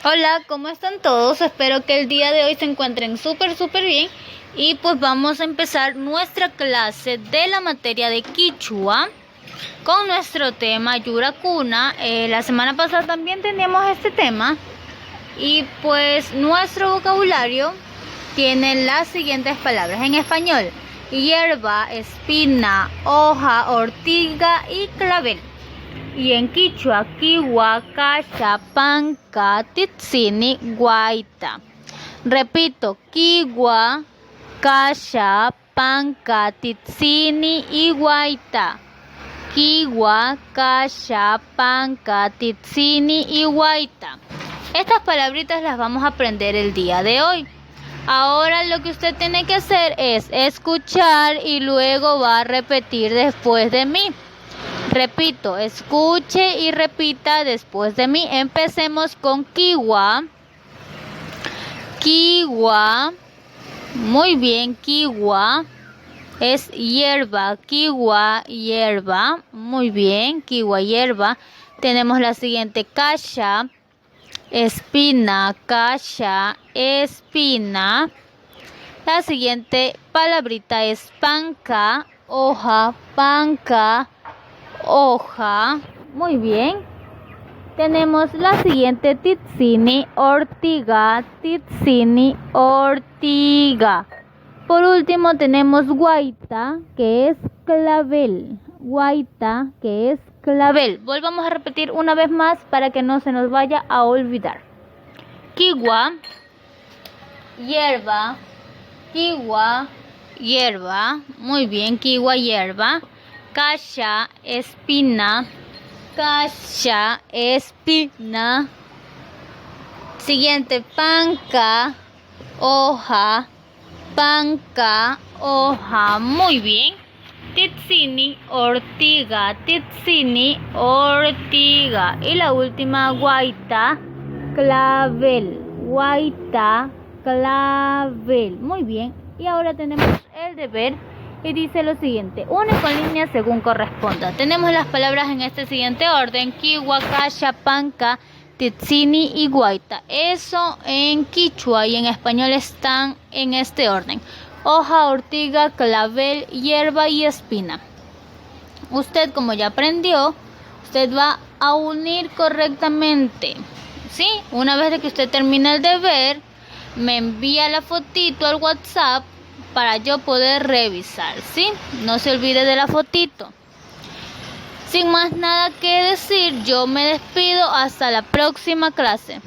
Hola, ¿cómo están todos? Espero que el día de hoy se encuentren súper bien. Y pues vamos a empezar nuestra clase de la materia de Quichua con nuestro tema Yuracuna. La semana pasada también teníamos este tema. Y pues nuestro vocabulario tiene las siguientes palabras en español: hierba, espina, hoja, ortiga y clavel. Y en quichua, kiwa, kasha, panca, titsini, guaita. Repito, kiwa, kasha, panca, titsini y guaita. Kiwa, kasha, panca, titsini y guaita. Estas palabritas las vamos a aprender el día de hoy. Ahora lo que usted tiene que hacer es escuchar y luego va a repetir después de mí. Repito, escuche y repita después de mí. Empecemos con kiwa. Kiwa. Muy bien, kiwa. Es hierba. Kiwa, hierba. Muy bien, kiwa, hierba. Tenemos la siguiente, kasha. Espina, kasha, espina. La siguiente palabrita es panca, hoja, panca, hoja. Muy bien. Tenemos la siguiente, titsini, ortiga, titsini, ortiga. Por último tenemos guaita, que es clavel. Guaita, que es clavel. Volvamos a repetir una vez más para que no se nos vaya a olvidar. Kiwa, hierba. Kiwa, hierba. Muy bien, kiwa, hierba. Kasha, espina. Kasha, espina. Siguiente, panca, hoja. Panca, hoja. Muy bien. Titsini, ortiga. Titsini, ortiga. Y la última, guaita, clavel. Guaita, clavel. Muy bien. Y ahora tenemos el deber y dice lo siguiente: une con líneas según corresponda. Tenemos las palabras en este siguiente orden: kiwa, kasha, panca, titsini y guaita. Eso en quichua y en español están en este orden: hoja, ortiga, clavel, hierba y espina. Usted, como ya aprendió, usted va a unir correctamente, ¿sí? Una vez que usted termine el deber, me envía la fotito al WhatsApp para yo poder revisar, ¿sí? No se olvide de la fotito. Sin más nada que decir, yo me despido hasta la próxima clase.